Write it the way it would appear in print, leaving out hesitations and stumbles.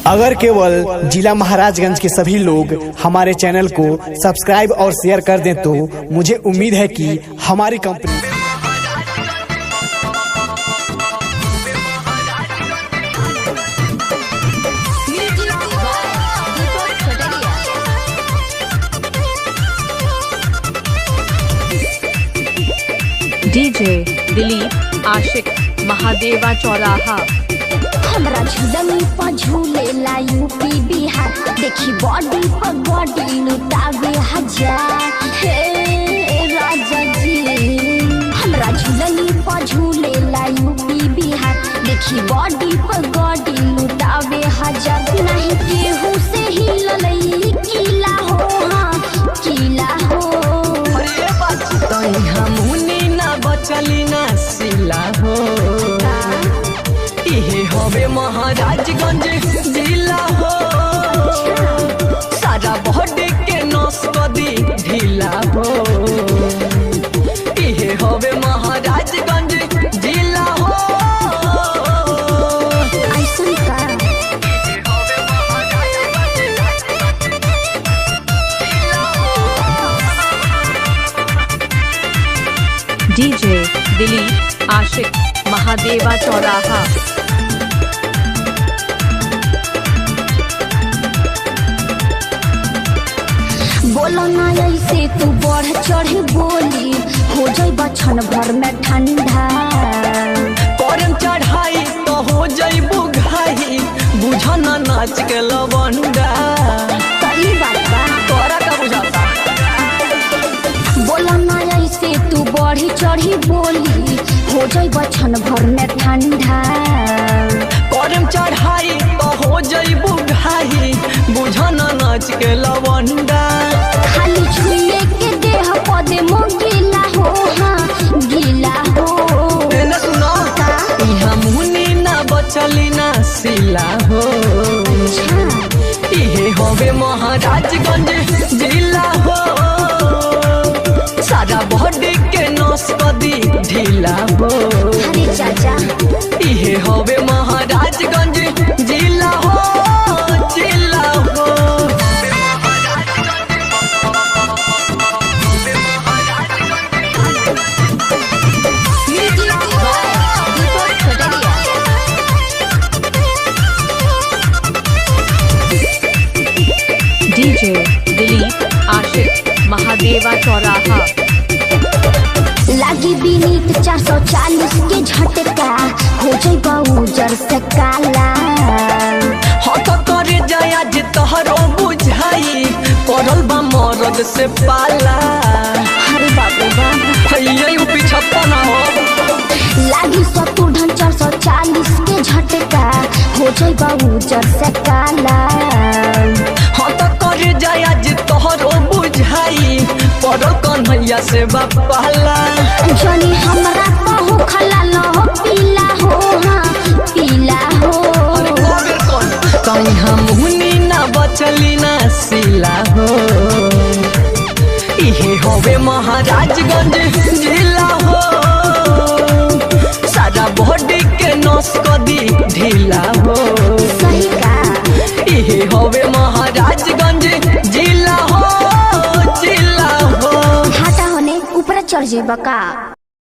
अगर केवल जिला महाराजगंज के सभी लोग हमारे चैनल को सब्सक्राइब और शेयर कर दें तो मुझे उम्मीद है कि हमारी कंपनी डीजे दिलीप आशिक महादेवा चौराहा। हमरा झुलनी पर झूले ला यूपी बिहार, देखी बॉडी पर बॉडी लुटावे हजार। हे राजा जी हमरा झुलनी पर झूले ला यूपी बिहार, देखी बॉडी पर बॉडी लुटावे हजार। नहीं केहू से ही ललई किला हो, हाँ किला हो। अरे बात हमनी ना बचली ना सिला हो, इहे हवे महाराजगंज जिला हो। सारा बॉडी के नस कदी ढीला हो, इहे हवे महाराजगंज जिला हो। ऐसन का डीजे दिलीप आशिक महादेवा चौराहा। बोलो ना ऐसे तू बढ़ चढ़ बोली, हो जाए बचन भर में ठंडा। करम चढ़ाई तो हो जइबू घाई, बुझा ना नाच के लवंडा। सही बात बा, तोरा का बुझाता? बोलो ना ऐसे तू बढ़ी चढ़ी बोली, हो जाए बचन भर में ठंडा। करम चढ़ाई तो हो जइबू घाई, बुझा ना नाच के लवंडा। खाली छुए के देह पदे मो गीला हो, हाँ गीला हो। एने सुनो इहा मुनी ना बचली ना सिला हो, इहे हवे महाराजगंज जिला हो। सारा बॉडी के नस कदी ढीला हो, अरे चाचा इहे हवे महाराजगंज जिला हो, जिला हो। डीजे दिलीप आशिक महादेवा चौराहा। लागी बीनीत 440 के झटका, हो जाए उजर से काला। हत करे जाया जे तोहरो बुझाई, पड़ल बा मरद से पाला। अरे बाबू बाबू भैया यू पीछा ना हो। लागी 70 440 के झटका, हो जाए उजर से काला। हत करे जाया जे तोहरो बुझाई, पड़ल कन्हैया से बापाला। जनी हमरा कहू खला लो पीला हो, हाँ पीला हो। अरे कबीर कौन कहीं हम हुनी ना बचली ना सिला हो, इहे हवे महाराजगंज जिला हो। सारा बॉडी के नस कदी ढीला हो, सही का इहे हवे महाराजगंज जिला हो, जिला हो। हटा होने ऊपर चढ़ जेबा का।